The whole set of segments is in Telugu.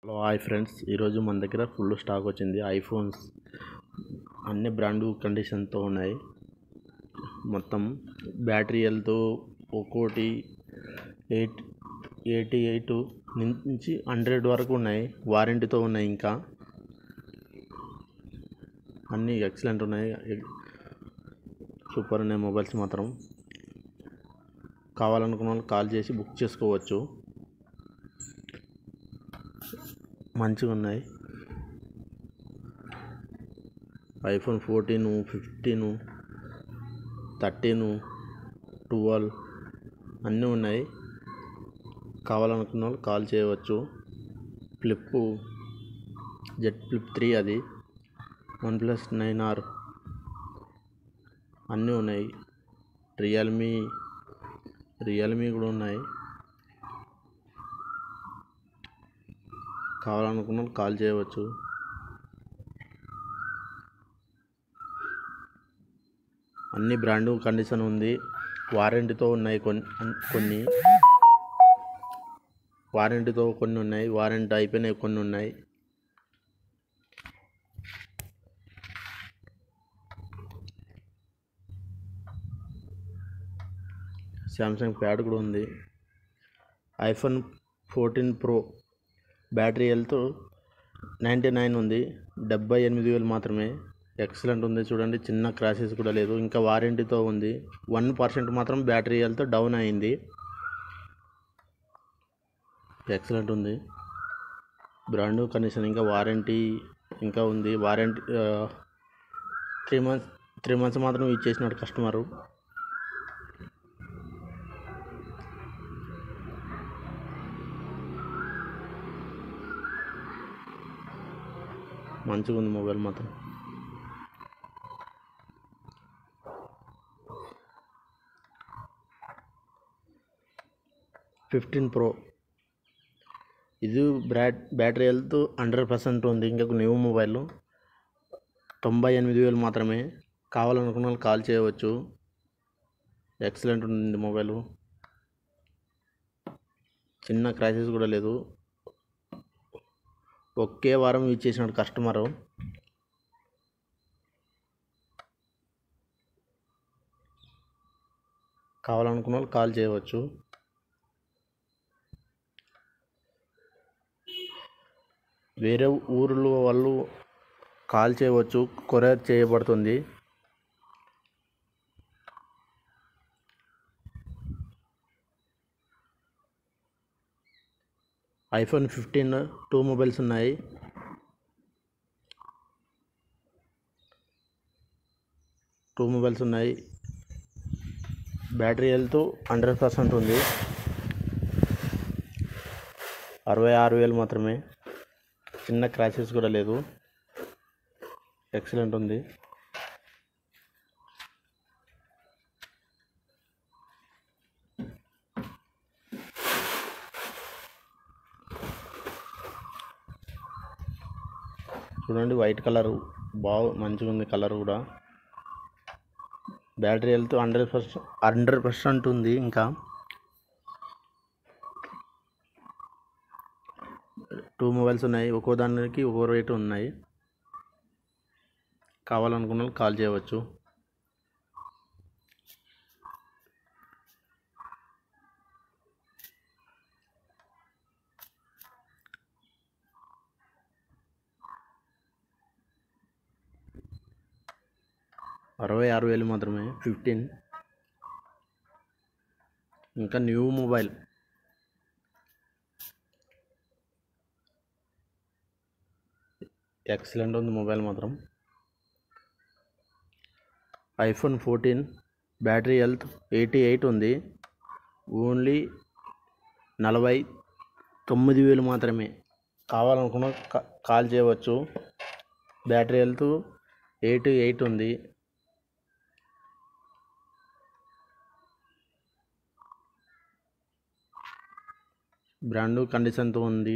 హలో హాయ్ ఫ్రెండ్స్, ఈరోజు మన దగ్గర ఫుల్ స్టాక్ వచ్చింది. ఐఫోన్స్ అన్ని బ్రాండ్ కండిషన్తో ఉన్నాయి. మొత్తం బ్యాటరీ హెల్త్ ఒక్కోటి 88 నుంచి 100 వరకు ఉన్నాయి. వారంటీతో ఉన్నాయి. ఇంకా అన్నీ ఎక్సలెంట్ ఉన్నాయి. సూపర్ ఉన్నాయి మొబైల్స్ మాత్రం. కావాలనుకున్న వాళ్ళు కాల్ చేసి బుక్ చేసుకోవచ్చు. మంచిగా ఉన్నాయి. ఐఫోన్ 14, 15, 13, 12 అన్నీ ఉన్నాయి. కావాలనుకున్న వాళ్ళు కాల్ చేయవచ్చు. జెడ్ ఫ్లిప్ 3 అది OnePlus 9R అన్నీ ఉన్నాయి. రియల్మీ కూడా ఉన్నాయి. కావాలనుకున్న వాళ్ళు కాల్ చేయవచ్చు. అన్ని బ్రాండ్ కండిషన్ ఉంది. వారంటీతో ఉన్నాయి. కొన్ని వారంటీతో కొన్ని ఉన్నాయి. వారంటీ అయిపోయినాయి కొన్ని ఉన్నాయి. శాంసంగ్ ప్యాడ్ కూడా ఉంది. ఐఫోన్ 14 Pro బ్యాటరీ హెల్త్ 99 ఉంది. 78,000 మాత్రమే. ఎక్సలెంట్ ఉంది. చూడండి, చిన్న క్రాషెస్ కూడా లేదు. ఇంకా వారంటీతో ఉంది. 1% మాత్రం బ్యాటరీ హెల్త్ డౌన్ అయింది. ఎక్సలెంట్ ఉంది. Brand condition. ఇంకా వారంటీ ఇంకా ఉంది. వారంటీ 3 months మాత్రం ఇచ్చేసినాడు కస్టమరు. మంచిగా ఉంది మొబైల్ మాత్రం. ఫిఫ్టీన్ ప్రో ఇది బ్యాటరీ హెల్త్ 100% ఉంది. ఇంకా న్యూ మొబైల్ 98,000 మాత్రమే. కావాలనుకున్న వాళ్ళు కాల్ చేయవచ్చు. ఎక్సలెంట్ ఉంది మొబైల్. చిన్న క్రాషెస్ కూడా లేదు. ఒకే వారం యూజ్ చేసినాడు కస్టమరు. కావాలనుకున్న వాళ్ళు కాల్ చేయవచ్చు. వేరే ఊర్లో వాళ్ళు కాల్ చేయవచ్చు. కొరియర్ చేయబడుతుంది. ఐఫోన్ 15 2 మొబైల్స్ ఉన్నాయి. బ్యాటరీ హెల్త్ 100% ఉంది. 66,000 మాత్రమే. చిన్న క్రాషెస్ కూడా లేదు. ఎక్సలెంట్ ఉంది. చూడండి, వైట్ కలర్ మంచిగా ఉంది. కలర్ కూడా. బ్యాటరీ హెల్త్ 100% ఉంది. ఇంకా 2 మొబైల్స్ ఉన్నాయి. ఒక్కో దానికి ఒక్కో రేటు ఉన్నాయి. కావాలనుకున్న వాళ్ళు కాల్ చేయవచ్చు. $66,000 మాత్రమే. 15 ఇంకా న్యూ మొబైల్. ఎక్సలెంట్ ఉంది మొబైల్ మాత్రం. ఐఫోన్ 14 బ్యాటరీ హెల్త్ 88 ఉంది. ఓన్లీ 49,000 మాత్రమే. కావాలనుకున్న కాల్ చేయవచ్చు. బ్యాటరీ హెల్త్ 88 ఉంది. బ్రాండ్ కండిషన్తో ఉంది.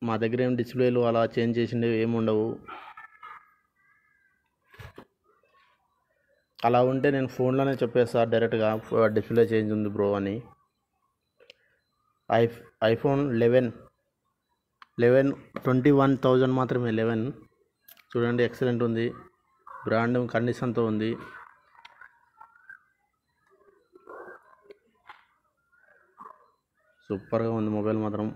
మా దగ్గర ఏం డిస్ప్లేలు అలా చేంజ్ చేసిండేవి ఏమి ఉండవు. అలా ఉంటే నేను ఫోన్లోనే చెప్పేస్తా డైరెక్ట్గా, డిస్ప్లే చేంజ్ ఉంది బ్రో అని. ఐఫోన్ 11 21,000 మాత్రమే. 11 చూడండి, ఎక్సలెంట్ ఉంది, బ్రాండ్ కండిషన్తో ఉంది. సూపర్గా ఉంది మొబైల్ మాత్రం.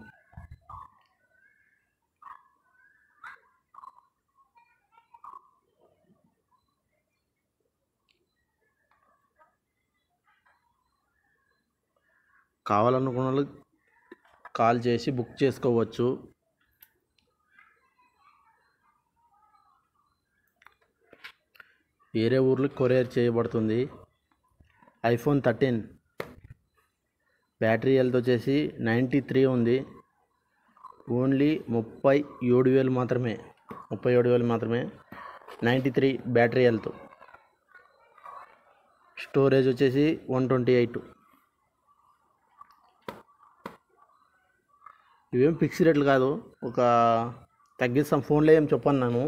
కావాలనుకున్న వాళ్ళు కాల్ చేసి బుక్ చేసుకోవచ్చు. వేరే ఊర్లకు కొరియర్ చేయబడుతుంది. ఐఫోన్ 13 బ్యాటరీ హెల్త్ వచ్చేసి 93 ఉంది. ఓన్లీ 37,000 మాత్రమే. 37,000 మాత్రమే. 93 బ్యాటరీ హెల్త్. స్టోరేజ్ వచ్చేసి 128. ఇవేం ఫిక్స్ రేట్లు కాదు, ఒక తగ్గిస్తాం. ఫోన్లో ఏం చెప్పాను నేను.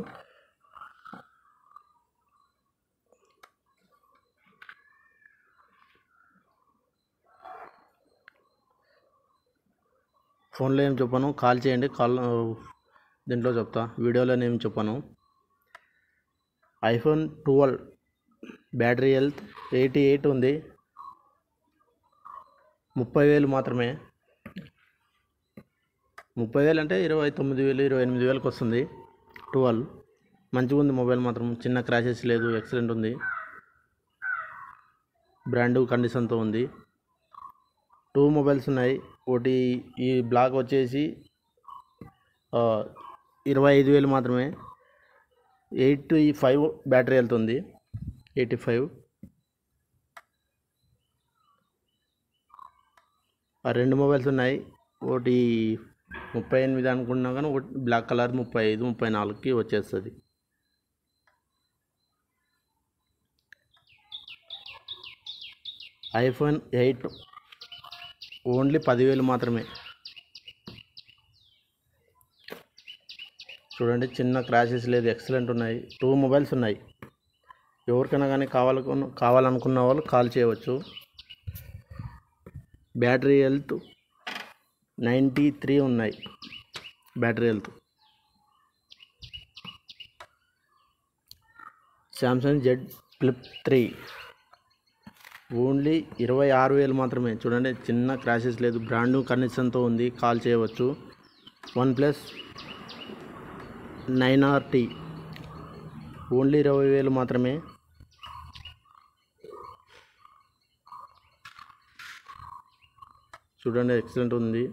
ఫోన్లో ఏం చెప్పాను, కాల్ చేయండి. దీంట్లో చెప్తా, వీడియోలో ఏం చెప్పాను. ఐఫోన్ 12 బ్యాటరీ హెల్త్ 88 ఉంది. 30,000 మాత్రమే. 30,000 అంటే 29,000 28,000కి వస్తుంది. 12 మంచిగా ఉంది మొబైల్ మాత్రం. చిన్న క్రాషెస్ లేదు, ఎక్సలెంట్ ఉంది, బ్రాండ్ కండిషన్తో ఉంది. 2 మొబైల్స్ ఉన్నాయి. ఒకటి ఈ బ్లాక్ వచ్చేసి 25,000 మాత్రమే. 85 బ్యాటరీ వెళ్తుంది. 85. ఆ 2 మొబైల్స్ ఉన్నాయి. ఒకటి 38 అనుకున్నా కానీ ఒకటి బ్లాక్ కలర్ 35 34కి వచ్చేస్తుంది. ఐఫోన్ 8 ఓన్లీ 10,000 మాత్రమే. చూడండి, చిన్న క్రాషెస్ లేదు, ఎక్సలెంట్ ఉన్నాయి. 2 మొబైల్స్ ఉన్నాయి. ఎవరికైనా కానీ కావాలనుకున్న వాళ్ళు కాల్ చేయవచ్చు. బ్యాటరీ హెల్త్ 93 ఉన్నాయి. Battery health. Samsung Z flip 3 only 26,000 మాత్రమే. చూడండి, చిన్న క్రాషెస్ లేదు, బ్రాండ్ కండిషన్తో ఉంది, కాల్ చేయవచ్చు. OnePlus 9RT ఓన్లీ 20,000 మాత్రమే. చూడండి, ఎక్సలెంట్ ఉంది.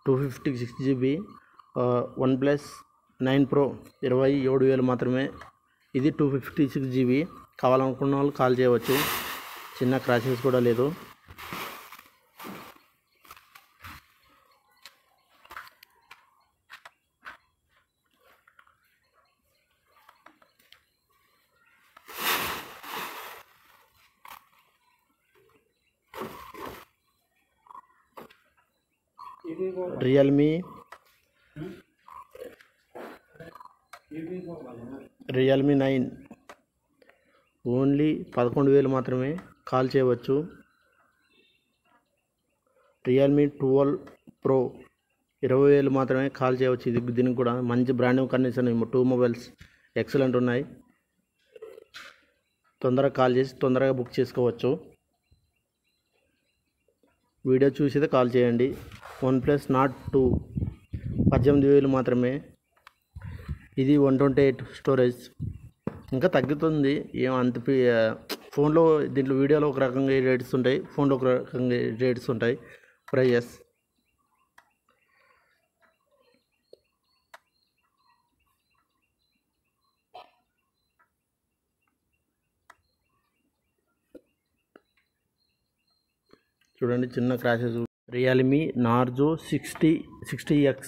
$256 GB. OnePlus 9 Pro 27,000 మాత్రమే. ఇది 256 GB. కావాలనుకున్న వాళ్ళు కాల్ చేయవచ్చు. చిన్న క్రాషెస్ కూడా లేదు. రియల్మీ 9 ఓన్లీ 11,000 మాత్రమే. కాల్ చేయవచ్చు. రియల్మీ 12 Pro 20,000 మాత్రమే. కాల్ చేయవచ్చు. దీనికి కూడా మంచి బ్రాండింగ్ కండిషన్. 2 మొబైల్స్ ఎక్సలెంట్ ఉన్నాయి. తొందరగా కాల్ చేసి తొందరగా బుక్ చేసుకోవచ్చు. వీడియో చూసితే కాల్ చేయండి. OnePlus Nord 2 18,000 మాత్రమే. ఇది 128 స్టోరేజ్. ఇంకా తగ్గుతుంది, ఏమంత ఫోన్లో. దీంట్లో వీడియోలో ఒక రకంగా రేట్స్ ఉంటాయి, ఫోన్లో ఒక రకంగా రేట్స్ ఉంటాయి, ప్రైజెస్. చూడండి, చిన్న crashes. Realme Narzo 60X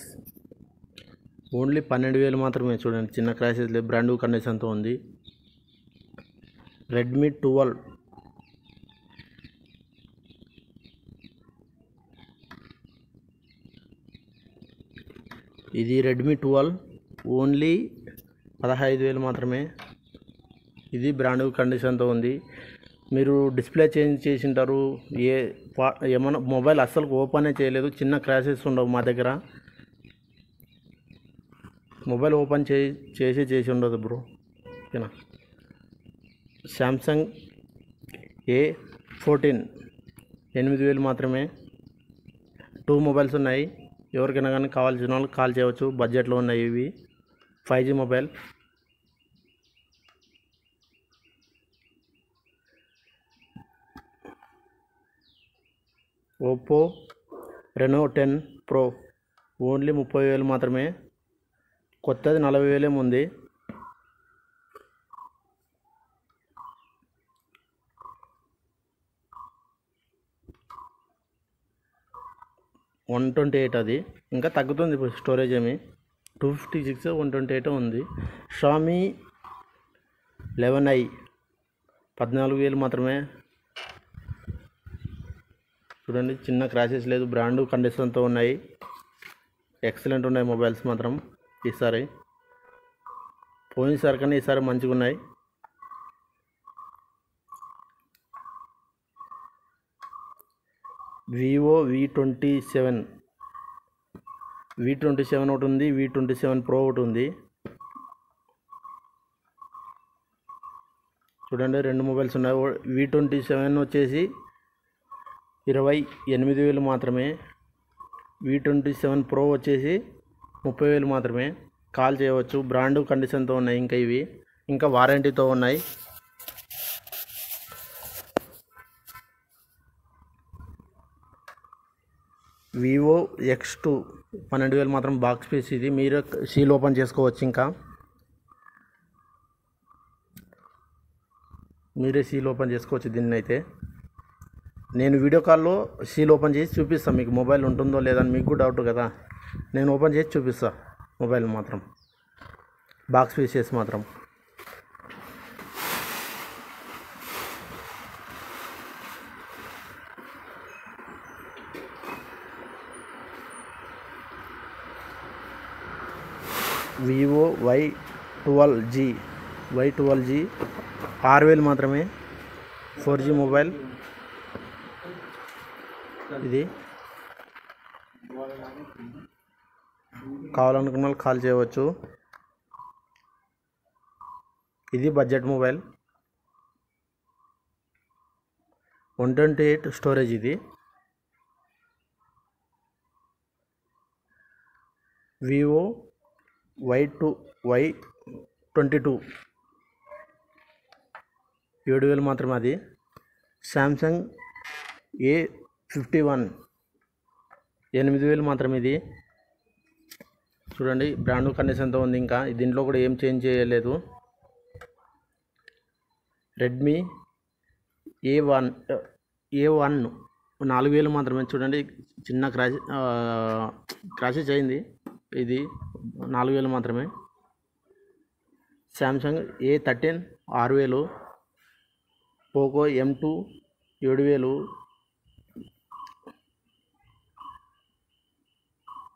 only 12,000 మాత్రమే. చూడండి, చిన్న క్రాషెస్ లేదు, బ్రాండ్ కండిషన్తో ఉంది. రెడ్మీ 12 ఇది రెడ్మీ 12 ఓన్లీ 15,000 మాత్రమే. ఇది బ్రాండ్ కండిషన్తో ఉంది. మీరు డిస్ప్లే చేంజ్ చేసింటారు, ఏమన్నా మొబైల్ అస్సలు ఓపెనే చేయలేదు, చిన్న క్రాషెస్ ఉండవు మా దగ్గర. మొబైల్ ఓపెన్ చేసి ఉండదు బ్రో. ఓకేనా. శాంసంగ్ A14 8,000 మాత్రమే. 2 మొబైల్స్ ఉన్నాయి. ఎవరికైనా కానీ కావాల్సిన వాళ్ళు కాల్ చేయవచ్చు. బడ్జెట్లో ఉన్నాయి ఇవి. 5G mobile. Oppo Reno 10 pro only 30,000 మాత్రమే. కొత్తది 40,000 ఉంది. $128 అది. ఇంకా తగ్గుతుంది ఇప్పుడు స్టోరేజ్ ఏమి. 256 128 ఉంది. షామీ 11i 14,000 మాత్రమే. చూడండి, చిన్న క్రాషెస్ లేదు, బ్రాండ్ కండిషన్తో ఉన్నాయి. ఎక్సలెంట్ ఉన్నాయి మొబైల్స్ మాత్రం ఈసారి. పోయినసారి కన్నా ఈసారి మంచిగా ఉన్నాయి. వివో V27 ఒకటి ఉంది, V27 Pro ఒకటి ఉంది. చూడండి, 2 మొబైల్స్ ఉన్నాయి. V27 వచ్చేసి 28,000 మాత్రమే. V27 Pro వచ్చేసి 30,000 మాత్రమే. కాల్ చేయవచ్చు. బ్రాండ్ కండిషన్తో ఉన్నాయి. ఇంకా ఇవి ఇంకా వారంటీతో ఉన్నాయి. వివో X2 12,000 మాత్రం. బాక్స్ పీస్ ఇది. మీరు సీల్ ఓపెన్ చేసుకోవచ్చు. ఇంకా మీరే సీల్ ఓపెన్ చేసుకోవచ్చు దీన్ని. అయితే నేను వీడియో కాల్లో సీల్ ఓపెన్ చేసి చూపిస్తాను మీకు. మొబైల్ ఉంటుందో లేదని మీకు కూడా డౌట్ కదా. నేను ఓపెన్ చేసి చూపిస్తాను మొబైల్ మాత్రం. బాక్స్ పీసెస్ మాత్రం. వివో Y12G 6,000 మాత్రమే. 4G మొబైల్ ఇది. కావాలనుకున్న వాళ్ళు కాల్ చేయవచ్చు. ఇది బడ్జెట్ మొబైల్. 128 స్టోరేజ్ ఇది. వివో Y22 7,000 మాత్రమే అది. శాంసంగ్ A51 8,000 మాత్రమే ఇది. చూడండి, బ్రాండ్ కండిషన్తో ఉంది. ఇంకా దీంట్లో కూడా ఏం చేంజ్ చేయలేదు. రెడ్మీ A1 4,000 మాత్రమే. చూడండి, చిన్న క్రాషెస్ అయింది. ఇది 4,000 మాత్రమే. Samsung A13 6,000. Poco M2 7,000.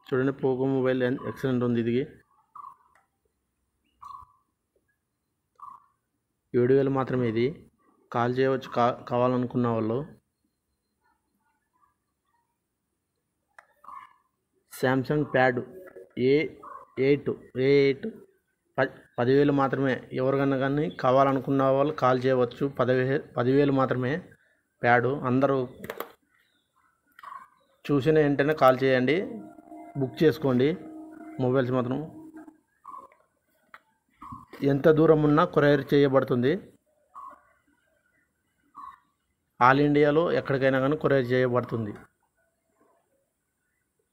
చూడండి, పోకో మొబైల్ ఎక్సలెంట్ ఉంది. ఇది 7,000 మాత్రమే. ఇది కాల్ చేయవచ్చు కావాలనుకున్న వాళ్ళు. శాంసంగ్ ప్యాడ్ A8 10,000 మాత్రమే. ఎవరికన్నా కానీ కావాలనుకున్న వాళ్ళు కాల్ చేయవచ్చు. 10,000 మాత్రమే ప్యాడు. అందరూ చూసిన వెంటనే కాల్ చేయండి, బుక్ చేసుకోండి. మొబైల్స్ మాత్రం ఎంత దూరం ఉన్నా కొరియర్ చేయబడుతుంది. ఆల్ ఇండియాలో ఎక్కడికైనా కానీ కొరియర్ చేయబడుతుంది.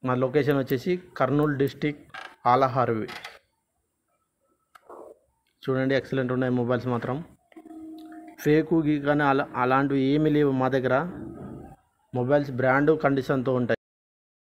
మా లొకేషన్ వచ్చేసి కర్నూలు డిస్టిక్ ఆలహార్వి. చూడండి, ఎక్సలెంట్ ఉన్నాయి మొబైల్స్ మాత్రం. ఫేకు కానీ అలాంటివి ఏమీ లేవు మా దగ్గర. మొబైల్స్ బ్రాండ్ కండిషన్తో ఉంటాయి.